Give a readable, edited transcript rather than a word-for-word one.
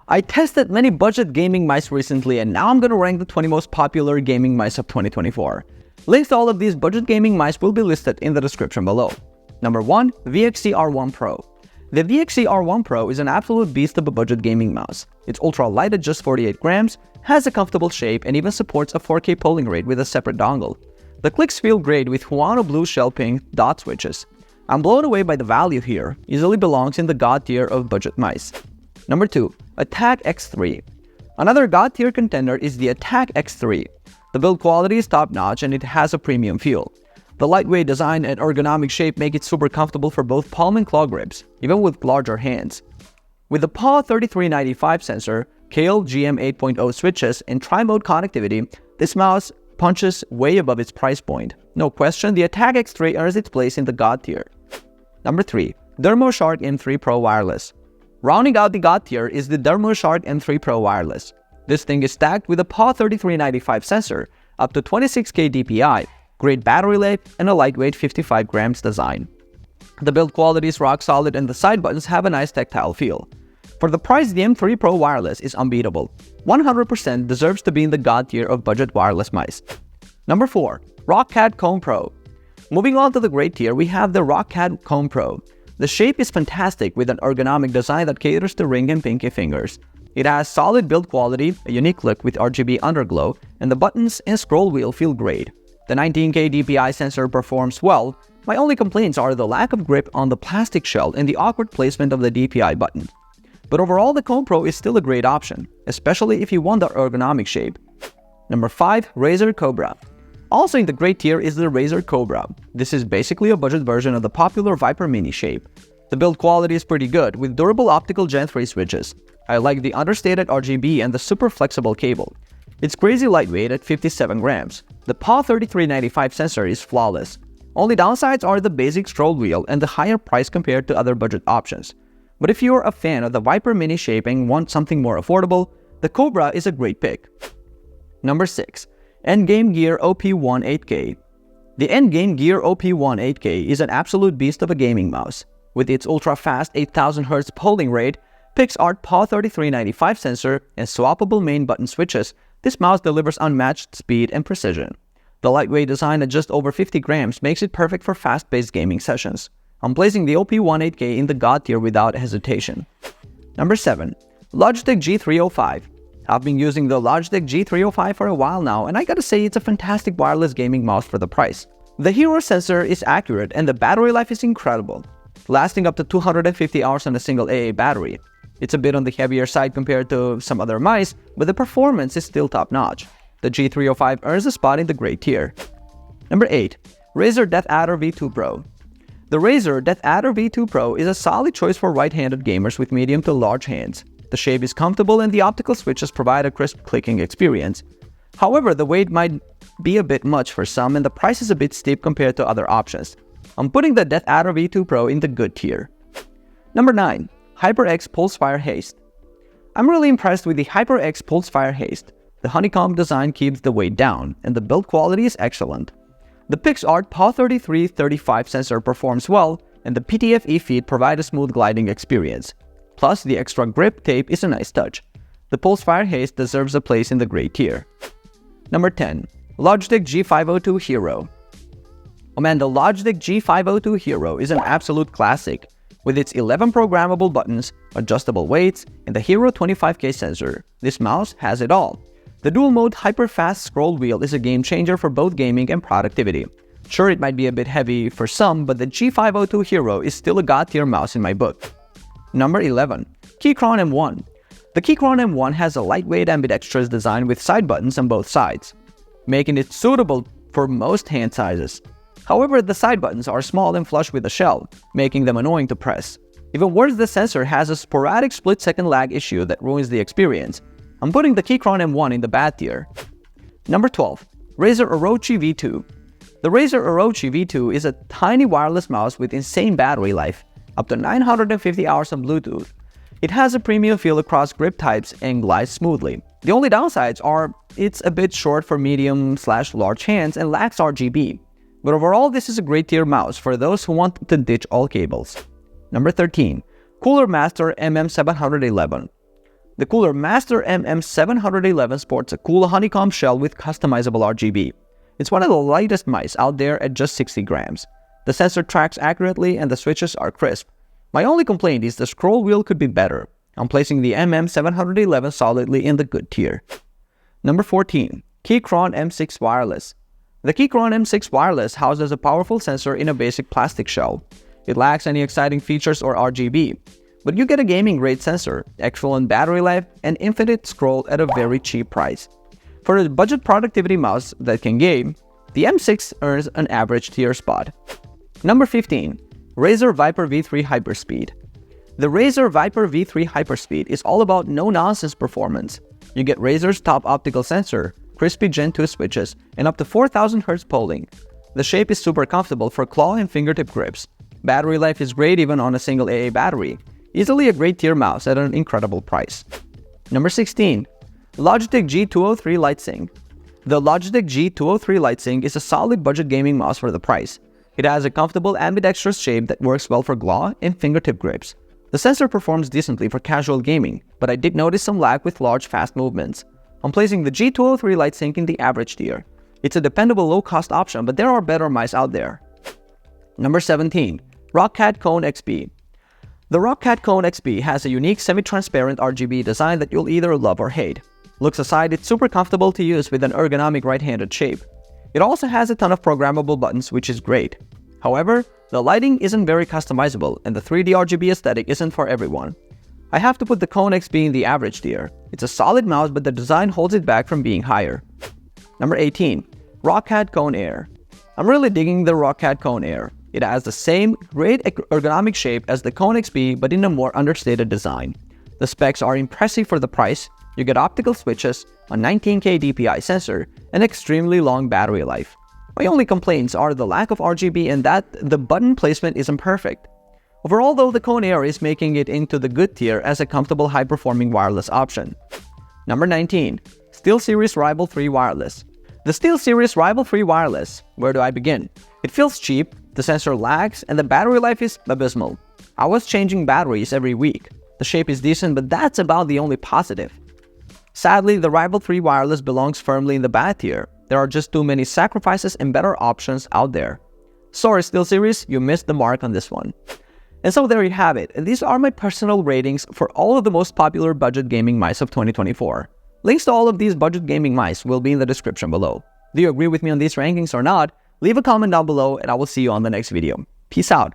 I tested many budget gaming mice recently, and now I'm gonna rank the 20 most popular gaming mice of 2024. Links to all of these budget gaming mice will be listed in the description below. Number 1. VXC R1 Pro. The VXC R1 Pro is an absolute beast of a budget gaming mouse. It's ultra light at just 48 grams, has a comfortable shape, and even supports a 4K polling rate with a separate dongle. The clicks feel great with Huano blue shell pink dot switches. I'm blown away by the value here, easily belongs in the god tier of budget mice. Number 2. Attack X3. Another god tier contender is the Attack X3. The build quality is top notch and it has a premium feel. The lightweight design and ergonomic shape make it super comfortable for both palm and claw grips, even with larger hands. With the PAW 3395 sensor, KL GM 8.0 switches, and tri-mode connectivity, this mouse punches way above its price point. No question, the Attack X3 earns its place in the god tier. Number 3. Thors Shark M3 Pro Wireless. Rounding out the god tier is the Thors Shark M3 Pro Wireless. This thing is stacked with a PAW 3395 sensor, up to 26K DPI, great battery life, and a lightweight 55 grams design. The build quality is rock solid and the side buttons have a nice tactile feel. For the price, the M3 Pro Wireless is unbeatable. 100% deserves to be in the god tier of budget wireless mice. Number 4. Rockat Cone Pro. Moving on to the great tier, we have the Rockat Cone Pro. The shape is fantastic with an ergonomic design that caters to ring and pinky fingers. It has solid build quality, a unique look with RGB underglow, and the buttons and scroll wheel feel great. The 19K DPI sensor performs well. My only complaints are the lack of grip on the plastic shell and the awkward placement of the DPI button. But overall, the Cone Pro is still a great option, especially if you want the ergonomic shape. Number 5. Razer Cobra. Also in the great tier is the Razer Cobra. This is basically a budget version of the popular Viper Mini shape. The build quality is pretty good, with durable optical Gen 3 switches. I like the understated RGB and the super flexible cable. It's crazy lightweight at 57 grams. The PAW 3395 sensor is flawless. Only downsides are the basic scroll wheel and the higher price compared to other budget options. But if you're a fan of the Viper Mini shape and want something more affordable, the Cobra is a great pick. Number 6. Endgame Gear OP1 8K. The Endgame Gear OP1 8K is an absolute beast of a gaming mouse. With its ultra-fast 8000Hz polling rate, PixArt PAW 3395 sensor, and swappable main button switches, this mouse delivers unmatched speed and precision. The lightweight design at just over 50 grams makes it perfect for fast-paced gaming sessions. I'm placing the OP1 8K in the god tier without hesitation. Number 7. Logitech G305. I've been using the Logitech G305 for a while now, and I gotta say it's a fantastic wireless gaming mouse for the price. The hero sensor is accurate and the battery life is incredible, lasting up to 250 hours on a single AA battery. It's a bit on the heavier side compared to some other mice, but the performance is still top-notch. The G305 earns a spot in the great tier. Number 8. Razer DeathAdder V2 Pro. The Razer DeathAdder V2 Pro is a solid choice for right-handed gamers with medium to large hands. The shape is comfortable and the optical switches provide a crisp clicking experience. However, the weight might be a bit much for some and the price is a bit steep compared to other options. I'm putting the DeathAdder V2 Pro in the good tier. Number 9. HyperX Pulsefire Haste. I'm really impressed with the HyperX Pulsefire Haste. The honeycomb design keeps the weight down and the build quality is excellent. The PixArt PAW 3335 sensor performs well and the PTFE feet provide a smooth gliding experience. Plus, the extra grip tape is a nice touch. The Pulsefire Haste deserves a place in the great tier. Number 10. Logitech G502 Hero. Oh man, the Logitech G502 Hero is an absolute classic. With its 11 programmable buttons, adjustable weights, and the Hero 25K sensor, this mouse has it all. The dual-mode hyper-fast scroll wheel is a game-changer for both gaming and productivity. Sure, it might be a bit heavy for some, but the G502 Hero is still a god-tier mouse in my book. Number 11. Kyron M1. The Kyron M1 has a lightweight ambidextrous design with side buttons on both sides, making it suitable for most hand sizes. However, the side buttons are small and flush with the shell, making them annoying to press. Even worse, the sensor has a sporadic split-second lag issue that ruins the experience. I'm putting the Kyron M1 in the bad tier. Number 12. Razer Orochi V2. The Razer Orochi V2 is a tiny wireless mouse with insane battery life, up to 950 hours on Bluetooth. It has a premium feel across grip types and glides smoothly. The only downsides are it's a bit short for medium/large hands and lacks RGB. But overall, this is a great tier mouse for those who want to ditch all cables. Number 13. Cooler Master MM711. The cooler Master MM711 sports a cool honeycomb shell with customizable RGB. It's one of the lightest mice out there at just 60 grams. The sensor tracks accurately and the switches are crisp. My only complaint is the scroll wheel could be better. I'm placing the MM711 solidly in the good tier. Number 14. Kyron M6 Wireless. The Kyron M6 Wireless houses a powerful sensor in a basic plastic shell. It lacks any exciting features or RGB, but you get a gaming-grade sensor, excellent battery life, and infinite scroll at a very cheap price. For a budget productivity mouse that can game, the M6 earns an average tier spot. Number 15. Razer Viper V3 Hyperspeed. The Razer Viper V3 Hyperspeed is all about no-nonsense performance. You get Razer's top optical sensor, crispy Gen 2 switches, and up to 4000 Hz polling. The shape is super comfortable for claw and fingertip grips. Battery life is great even on a single AA battery. Easily a great tier mouse at an incredible price. Number 16. Logitech G203 LightSync. The Logitech G203 LightSync is a solid budget gaming mouse for the price. It has a comfortable ambidextrous shape that works well for claw and fingertip grips. The sensor performs decently for casual gaming, but I did notice some lag with large fast movements. I'm placing the G203 LightSync in the average tier. It's a dependable low-cost option, but there are better mice out there. Number 17. Rockat Cone XB. The Rockat Cone XB has a unique semi-transparent RGB design that you'll either love or hate. Looks aside, it's super comfortable to use with an ergonomic right-handed shape. It also has a ton of programmable buttons, which is great. However, the lighting isn't very customizable and the 3D RGB aesthetic isn't for everyone. I have to put the Cone XB in the average tier. It's a solid mouse, but the design holds it back from being higher. Number 18. Rockat Cone Air. I'm really digging the Rockat Cone Air. It has the same great ergonomic shape as the Cone XB, but in a more understated design. The specs are impressive for the price. You get optical switches, a 19K DPI sensor, and extremely long battery life. My only complaints are the lack of RGB and that the button placement isn't perfect. Overall though, the Cone Air is making it into the good tier as a comfortable high-performing wireless option. Number 19. SteelSeries Rival 3 Wireless. The SteelSeries Rival 3 Wireless. Where do I begin? It feels cheap, the sensor lags, and the battery life is abysmal. I was changing batteries every week. The shape is decent, but that's about the only positive. Sadly, the Rival 3 Wireless belongs firmly in the bad tier. There are just too many sacrifices and better options out there. Sorry SteelSeries, you missed the mark on this one. And so there you have it. These are my personal ratings for all of the most popular budget gaming mice of 2024. Links to all of these budget gaming mice will be in the description below. Do you agree with me on these rankings or not? Leave a comment down below and I will see you on the next video. Peace out.